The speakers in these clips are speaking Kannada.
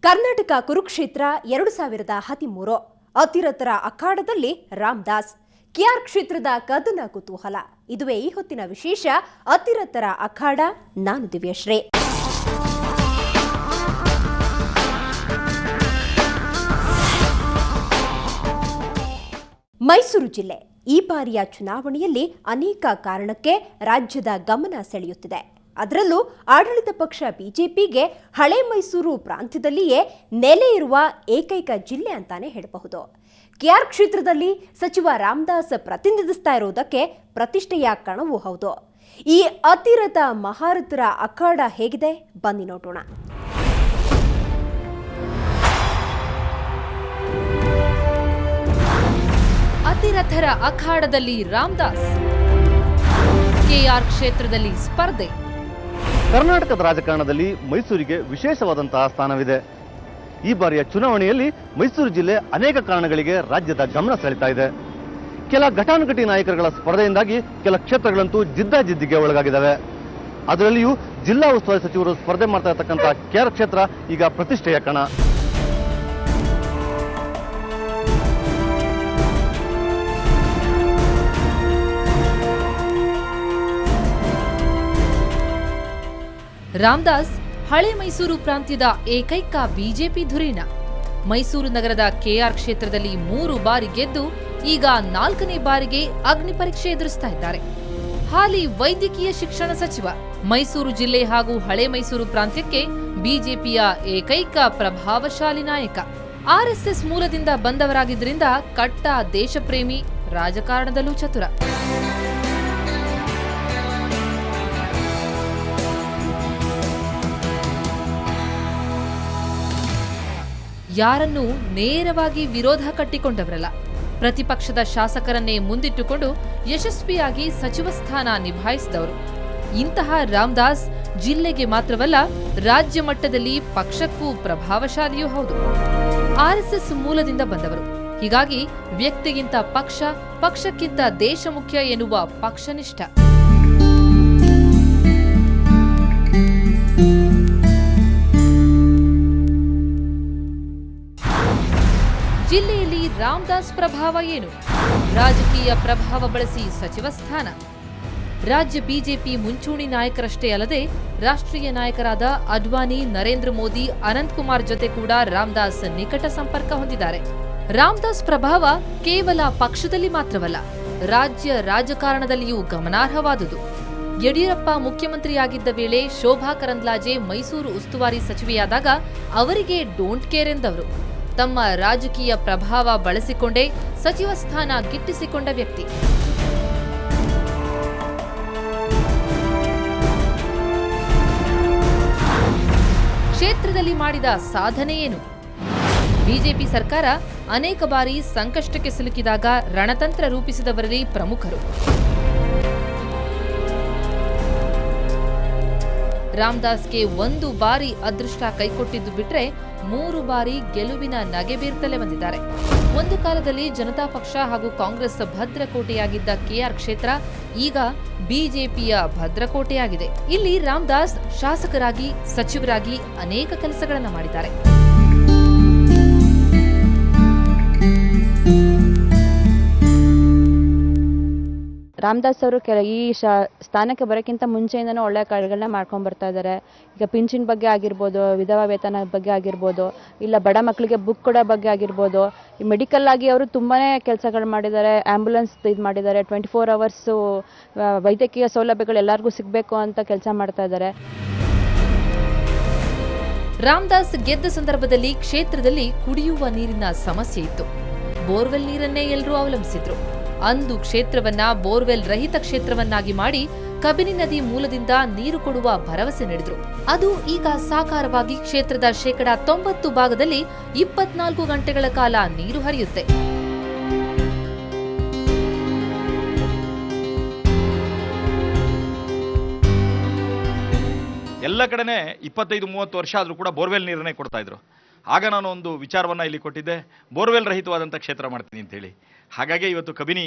ಕರ್ನಾಟಕ ಕುರುಕ್ಷೇತ್ರ 2013 ಅತಿರಥರ ಅಖಾಡದಲ್ಲಿ ರಾಮದಾಸ್ ಕೆಆರ್ ಕ್ಷೇತ್ರದ ಕದನ ಕುತೂಹಲ. ಇದುವೇ ಈ ಹೊತ್ತಿನ ವಿಶೇಷ ಅತಿರಥರ ಅಖಾಡ. ನಾನು ದಿವ್ಯಶ್ರೀ. ಮೈಸೂರು ಜಿಲ್ಲೆ ಈ ಬಾರಿಯ ಚುನಾವಣೆಯಲ್ಲಿ ಅನೇಕ ಕಾರಣಕ್ಕೆ ರಾಜ್ಯದ ಗಮನ ಸೆಳೆಯುತ್ತಿದೆ. ಅದರಲ್ಲೂ ಆಡಳಿತ ಪಕ್ಷ ಬಿಜೆಪಿಗೆ ಹಳೆ ಮೈಸೂರು ಪ್ರಾಂತ್ಯದಲ್ಲಿಯೇ ನೆಲೆ ಇರುವ ಏಕೈಕ ಜಿಲ್ಲೆ ಅಂತಾನೆ ಹೇಳಬಹುದು. ಕೆಆರ್ ಕ್ಷೇತ್ರದಲ್ಲಿ ಸಚಿವ ರಾಮದಾಸ್ ಪ್ರತಿನಿಧಿಸ್ತಾ ಇರುವುದಕ್ಕೆ ಪ್ರತಿಷ್ಠೆಯ ಕಣವೂ ಹೌದು. ಈ ಅತಿರಥ ಮಹಾರಥರ ಅಖಾಡ ಹೇಗಿದೆ ಬನ್ನಿ ನೋಡೋಣ. ಅತಿರಥರ ಅಖಾಡದಲ್ಲಿ ರಾಮದಾಸ್, ಕೆಆರ್ ಕ್ಷೇತ್ರದಲ್ಲಿ ಸ್ಪರ್ಧೆ. ಕರ್ನಾಟಕದ ರಾಜಕಾರಣದಲ್ಲಿ ಮೈಸೂರಿಗೆ ವಿಶೇಷವಾದಂತಹ ಸ್ಥಾನವಿದೆ. ಈ ಬಾರಿಯ ಚುನಾವಣೆಯಲ್ಲಿ ಮೈಸೂರು ಜಿಲ್ಲೆ ಅನೇಕ ಕಾರಣಗಳಿಗೆ ರಾಜ್ಯದ ಗಮನ ಸೆಳೆತಾ ಇದೆ. ಕೆಲ ಘಟಾನುಘಟಿ ನಾಯಕರುಗಳ ಸ್ಪರ್ಧೆಯಿಂದಾಗಿ ಕೆಲ ಕ್ಷೇತ್ರಗಳಂತೂ ಜಿದ್ದಾಜಿದ್ದಿಗೆ ಒಳಗಾಗಿದ್ದಾವೆ. ಅದರಲ್ಲಿಯೂ ಜಿಲ್ಲಾ ಉಸ್ತುವಾರಿ ಸಚಿವರು ಸ್ಪರ್ಧೆ ಮಾಡ್ತಾ ಇರತಕ್ಕಂಥ ಕೆಆರ್ ಕ್ಷೇತ್ರ ಈಗ ಪ್ರತಿಷ್ಠೆಯ ಕಣ. ರಾಮದಾಸ್ ಹಳೆ ಮೈಸೂರು ಪ್ರಾಂತ್ಯದ ಏಕೈಕ ಬಿಜೆಪಿ ಧುರೀಣ. ಮೈಸೂರು ನಗರದ ಕೆಆರ್ ಕ್ಷೇತ್ರದಲ್ಲಿ 3 ಬಾರಿ ಗೆದ್ದು ಈಗ 4ನೇ ಬಾರಿಗೆ ಅಗ್ನಿ ಪರೀಕ್ಷೆ ಎದುರಿಸ್ತಾ ಇದ್ದಾರೆ. ಹಾಲಿ ವೈದ್ಯಕೀಯ ಶಿಕ್ಷಣ ಸಚಿವ. ಮೈಸೂರು ಜಿಲ್ಲೆ ಹಾಗೂ ಹಳೆ ಮೈಸೂರು ಪ್ರಾಂತ್ಯಕ್ಕೆ ಬಿಜೆಪಿಯ ಏಕೈಕ ಪ್ರಭಾವಶಾಲಿ ನಾಯಕ. ಆರ್ಎಸ್ಎಸ್ ಮೂಲದಿಂದ ಬಂದವರಾಗಿದ್ದರಿಂದ ಕಟ್ಟ ದೇಶಪ್ರೇಮಿ, ರಾಜಕಾರಣದಲ್ಲೂ ಚತುರ. ಯಾರನ್ನೂ ನೇರವಾಗಿ ವಿರೋಧ ಕಟ್ಟಿಕೊಂಡವರಲ್ಲ. ಪ್ರತಿಪಕ್ಷದ ಶಾಸಕರನ್ನೇ ಮುಂದಿಟ್ಟುಕೊಂಡು ಯಶಸ್ವಿಯಾಗಿ ಸಚಿವ ಸ್ಥಾನ ನಿಭಾಯಿಸಿದವರು. ಇಂತಹ ರಾಮದಾಸ್ ಜಿಲ್ಲೆಗೆ ಮಾತ್ರವಲ್ಲ, ರಾಜ್ಯ ಮಟ್ಟದಲ್ಲಿ ಪಕ್ಷಕ್ಕೂ ಪ್ರಭಾವಶಾಲಿಯೂ ಹೌದು. ಆರ್ಎಸ್ಎಸ್ ಮೂಲದಿಂದ ಬಂದವರು. ಹೀಗಾಗಿ ವ್ಯಕ್ತಿಗಿಂತ ಪಕ್ಷ, ಪಕ್ಷಕ್ಕಿಂತ ದೇಶ ಮುಖ್ಯ ಎನ್ನುವ ಪಕ್ಷನಿಷ್ಠ. ಜಿಲ್ಲೆಯಲ್ಲಿ ರಾಮದಾಸ್ ಪ್ರಭಾವ ಏನು? ರಾಜಕೀಯ ಪ್ರಭಾವ ಬಳಸಿ ಸಚಿವ ಸ್ಥಾನ. ರಾಜ್ಯ ಬಿಜೆಪಿ ಮುಂಚೂಣಿ ನಾಯಕರಷ್ಟೇ ಅಲ್ಲದೆ ರಾಷ್ಟ್ರೀಯ ನಾಯಕರಾದ ಅಡ್ವಾಣಿ, ನರೇಂದ್ರ ಮೋದಿ, ಅನಂತ್ ಕುಮಾರ್ ಜೊತೆ ಕೂಡ ರಾಮದಾಸ್ ನಿಕಟ ಸಂಪರ್ಕ ಹೊಂದಿದ್ದಾರೆ. ರಾಮದಾಸ್ ಪ್ರಭಾವ ಕೇವಲ ಪಕ್ಷದಲ್ಲಿ ಮಾತ್ರವಲ್ಲ, ರಾಜ್ಯ ರಾಜಕಾರಣದಲ್ಲಿಯೂ ಗಮನಾರ್ಹವಾದುದು. ಯಡಿಯೂರಪ್ಪ ಮುಖ್ಯಮಂತ್ರಿಯಾಗಿದ್ದ ವೇಳೆ ಶೋಭಾ ಕರಂದ್ಲಾಜೆ ಮೈಸೂರು ಉಸ್ತುವಾರಿ ಸಚಿವೆಯಾದಾಗ ಅವರಿಗೆ ಡೋಂಟ್ ಕೇರ್ ಎಂದವರು. ತಮ್ಮ ರಾಜಕೀಯ ಪ್ರಭಾವ ಬಳಸಿಕೊಂಡೇ ಸಚಿವ ಸ್ಥಾನ ಗಿಟ್ಟಿಸಿಕೊಂಡ ವ್ಯಕ್ತಿ. ಕ್ಷೇತ್ರದಲ್ಲಿ ಮಾಡಿದ ಸಾಧನೆ ಏನು? ಬಿಜೆಪಿ ಸರ್ಕಾರ ಅನೇಕ ಬಾರಿ ಸಂಕಷ್ಟಕ್ಕೆ ಸಿಲುಕಿದಾಗ ರಣತಂತ್ರ ರೂಪಿಸಿದವರಲ್ಲಿ ಪ್ರಮುಖರು. ರಾಮದಾಸ್ಗೆ 1 ಬಾರಿ ಅದೃಷ್ಟ ಕೈಕೊಟ್ಟಿದ್ದು ಬಿಟ್ರೆ 3 ಬಾರಿ ಗೆಲುವಿನ ನಗೆ ಬೀರ್ತಲೇ ಬಂದಿದ್ದಾರೆ. ಒಂದು ಕಾಲದಲ್ಲಿ ಜನತಾ ಪಕ್ಷ ಹಾಗೂ ಕಾಂಗ್ರೆಸ್ ಭದ್ರಕೋಟೆಯಾಗಿದ್ದ ಕೆಆರ್ ಕ್ಷೇತ್ರ ಈಗ ಬಿಜೆಪಿಯ ಭದ್ರಕೋಟೆಯಾಗಿದೆ. ಇಲ್ಲಿ ರಾಮದಾಸ್ ಶಾಸಕರಾಗಿ, ಸಚಿವರಾಗಿ ಅನೇಕ ಕೆಲಸಗಳನ್ನು ಮಾಡಿದ್ದಾರೆ. ರಾಮದಾಸ್ ಅವರು ಈ ಸ್ಥಾನಕ್ಕೆ ಬರೋಕ್ಕಿಂತ ಮುಂಚೆಯಿಂದನೂ ಒಳ್ಳೆ ಕಾರ್ಯಗಳನ್ನ ಮಾಡ್ಕೊಂಡು ಬರ್ತಾ ಇದ್ದಾರೆ. ಈಗ ಪಿಂಚಿನ್ ಬಗ್ಗೆ ಆಗಿರ್ಬೋದು, ವಿಧವಾ ವೇತನ ಬಗ್ಗೆ ಆಗಿರ್ಬೋದು, ಇಲ್ಲ ಬಡ ಮಕ್ಕಳಿಗೆ ಬುಕ್ ಕೊಡೋ ಬಗ್ಗೆ ಆಗಿರ್ಬೋದು, ಈ ಮೆಡಿಕಲ್ ಆಗಿ ಅವರು ತುಂಬಾ ಕೆಲಸಗಳು ಮಾಡಿದ್ದಾರೆ. ಆ್ಯಂಬುಲೆನ್ಸ್ ಇದು ಮಾಡಿದ್ದಾರೆ. 24 ಅವರ್ಸು ವೈದ್ಯಕೀಯ ಸೌಲಭ್ಯಗಳು ಎಲ್ಲರಿಗೂ ಸಿಗಬೇಕು ಅಂತ ಕೆಲಸ ಮಾಡ್ತಾ ಇದ್ದಾರೆ. ರಾಮದಾಸ್ ಗೆದ್ದ ಸಂದರ್ಭದಲ್ಲಿ ಕ್ಷೇತ್ರದಲ್ಲಿ ಕುಡಿಯುವ ನೀರಿನ ಸಮಸ್ಯೆ ಇತ್ತು. ಬೋರ್ವೆಲ್ ನೀರನ್ನೇ ಎಲ್ಲರೂ ಅವಲಂಬಿಸಿದ್ರು. ಅಂದು ಕ್ಷೇತ್ರವನ್ನ ಬೋರ್ವೆಲ್ ರಹಿತ ಕ್ಷೇತ್ರವನ್ನಾಗಿ ಮಾಡಿ ಕಬಿನಿ ನದಿ ಮೂಲದಿಂದ ನೀರು ಕೊಡುವ ಭರವಸೆ ನೀಡಿದ್ರು. ಅದು ಈಗ ಸಾಕಾರವಾಗಿ ಕ್ಷೇತ್ರದ 90% ಭಾಗದಲ್ಲಿ 24 ಗಂಟೆಗಳ ಕಾಲ ನೀರು ಹರಿಯುತ್ತೆ. ಎಲ್ಲ ಕಡೆನೇ 25-30 ವರ್ಷ ಆದರೂ ಕೂಡ ಬೋರ್ವೆಲ್ ನೀರನ್ನೇ ಕೊಡ್ತಾ ಇದ್ರು. ಆಗ ನಾನು ಒಂದು ವಿಚಾರವನ್ನು ಇಲ್ಲಿ ಕೊಟ್ಟಿದ್ದೆ, ಬೋರ್ವೆಲ್ ರಹಿತವಾದಂಥ ಕ್ಷೇತ್ರ ಮಾಡ್ತೀನಿ ಅಂತೇಳಿ. ಹಾಗಾಗಿ ಇವತ್ತು ಕಬಿನಿ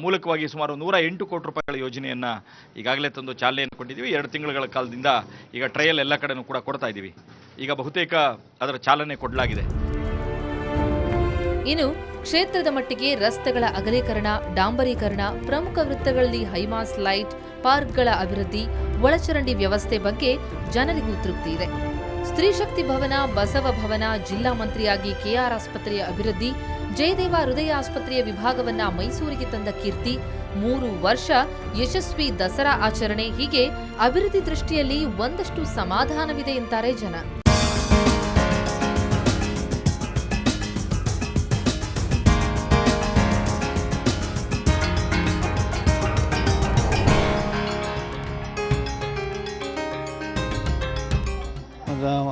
ಮೂಲಕವಾಗಿ ಸುಮಾರು 108 ಕೋಟಿ ರೂಪಾಯಿಗಳ ಯೋಜನೆಯನ್ನು ಈಗಾಗಲೇ ತಂದು ಚಾಲನೆಯನ್ನು ಕೊಟ್ಟಿದ್ದೀವಿ. 2 ತಿಂಗಳ ಕಾಲದಿಂದ ಈಗ ಟ್ರಯಲ್ ಎಲ್ಲ ಕಡೆನೂ ಕೂಡ ಕೊಡ್ತಾ ಇದ್ದೀವಿ. ಈಗ ಬಹುತೇಕ ಅದರ ಚಾಲನೆ ಕೊಡಲಾಗಿದೆ. ಇನ್ನು ಕ್ಷೇತ್ರದ ಮಟ್ಟಿಗೆ ರಸ್ತೆಗಳ ಅಗಲೀಕರಣ, ಡಾಂಬರೀಕರಣ, ಪ್ರಮುಖ ವೃತ್ತಗಳಲ್ಲಿ ಹೈಮಾಸ್ ಲೈಟ್, ಪಾರ್ಕ್ಗಳ ಅಭಿವೃದ್ಧಿ, ಒಳಚರಂಡಿ ವ್ಯವಸ್ಥೆ ಬಗ್ಗೆ ಜನರಿಗೂ ತೃಪ್ತಿ ಇದೆ. ಸ್ತ್ರೀ ಶಕ್ತಿ ಭವನ, ಬಸವ ಭವನ, ಜಿಲ್ಲಾ ಮಂತ್ರಿಯಾಗಿ ಕೆಆರ್ ಆಸ್ಪತ್ರೆಯ ಅಭಿವೃದ್ಧಿ, ಜಯದೇವ ಹೃದಯ ಆಸ್ಪತ್ರೆಯ ವಿಭಾಗವನ್ನ ಮೈಸೂರಿಗೆ ತಂದ ಕೀರ್ತಿ, 3 ವರ್ಷ ಯಶಸ್ವಿ ದಸರಾ ಆಚರಣೆ, ಹೀಗೆ ಅಭಿವೃದ್ಧಿ ದೃಷ್ಟಿಯಲ್ಲಿ ಒಂದಷ್ಟು ಸಮಾಧಾನವಿದೆ ಎಂತಾರೆ ಜನ.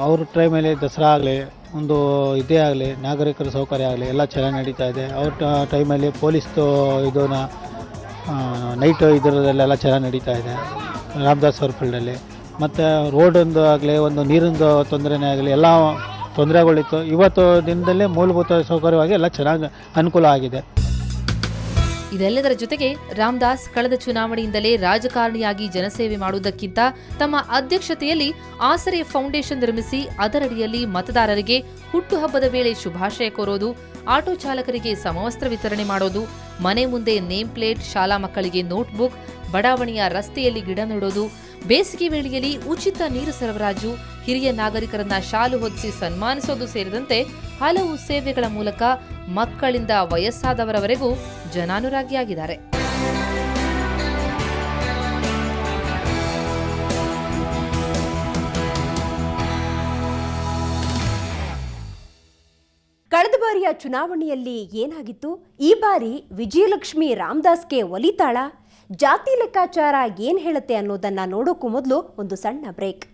ಅವ್ರ ಟೈಮಲ್ಲಿ ದಸರಾ ಆಗಲಿ, ಒಂದು ಇದೇ ಆಗಲಿ, ನಾಗರಿಕರ ಸೌಕರ್ಯ ಆಗಲಿ ಎಲ್ಲ ಚೆನ್ನಾಗಿ ನಡೀತಾ ಇದೆ. ಅವ್ರ ಟೈಮಲ್ಲಿ ಪೊಲೀಸ್ದು ಇದನ್ನ ನೈಟ್ ಇದರಲ್ಲೆಲ್ಲ ಚೆನ್ನಾಗಿ ನಡೀತಾ ಇದೆ ರಾಮದಾಸ್ ಅವ್ರ ಫೀಲ್ಡಲ್ಲಿ. ಮತ್ತು ರೋಡೊಂದು ಆಗಲಿ, ಒಂದು ನೀರಿಂದು ತೊಂದರೆನೇ ಆಗಲಿ, ಎಲ್ಲ ತೊಂದರೆಗಳಿತ್ತು. ಇವತ್ತು ದಿನದಲ್ಲೇ ಮೂಲಭೂತ ಸೌಕರ್ಯವಾಗಿ ಎಲ್ಲ ಚೆನ್ನಾಗಿ ಅನುಕೂಲ ಆಗಿದೆ. ಇದೆಲ್ಲದರ ಜೊತೆಗೆ ರಾಮದಾಸ್ ಕಳೆದ ಚುನಾವಣೆಯಿಂದಲೇ ರಾಜಕಾರಣಿಯಾಗಿ ಜನಸೇವೆ ಮಾಡುವುದಕ್ಕಿಂತ ತಮ್ಮ ಅಧ್ಯಕ್ಷತೆಯಲ್ಲಿ ಆಸರೆ ಫೌಂಡೇಶನ್ ನಿರ್ಮಿಸಿ ಅದರಡಿಯಲ್ಲಿ ಮತದಾರರಿಗೆ ಹುಟ್ಟುಹಬ್ಬದ ವೇಳೆ ಶುಭಾಶಯ ಕೋರೋದು, ಆಟೋ ಚಾಲಕರಿಗೆ ಸಮವಸ್ತ್ರ ವಿತರಣೆ ಮಾಡೋದು, ಮನೆ ಮುಂದೆ ನೇಮ್ ಪ್ಲೇಟ್, ಶಾಲಾ ಮಕ್ಕಳಿಗೆ ನೋಟ್ಬುಕ್, ಬಡಾವಣೆಯ ರಸ್ತೆಯಲ್ಲಿ ಗಿಡ ನೆಡೋದು, ಬೇಸಿಗೆ ವೇಳೆಯಲ್ಲಿ ಉಚಿತ ನೀರು ಸರಬರಾಜು, ಹಿರಿಯ ನಾಗರಿಕರನ್ನ ಶಾಲು ಹೊದಿಸಿ ಸನ್ಮಾನಿಸೋದು ಸೇರಿದಂತೆ ಹಲವು ಸೇವೆಗಳ ಮೂಲಕ ಮಕ್ಕಳಿಂದ ವಯಸ್ಸಾದವರವರೆಗೂ ಜನಾನುರಾಗಿಯಾಗಿದ್ದಾರೆ. ಕಳೆದ ಬಾರಿಯ ಚುನಾವಣೆಯಲ್ಲಿ ಏನಾಗಿತ್ತು? ಈ ಬಾರಿ ವಿಜಯಲಕ್ಷ್ಮಿ ರಾಮದಾಸ್ಗೆ ಒಲಿತಾಳ? ಜಾತಿ ಲೆಕ್ಕಾಚಾರ ಏನ್ ಹೇಳುತ್ತೆ ಅನ್ನೋದನ್ನ ನೋಡೋಕ್ಕೂ ಮೊದಲು ಒಂದು ಸಣ್ಣ ಬ್ರೇಕ್.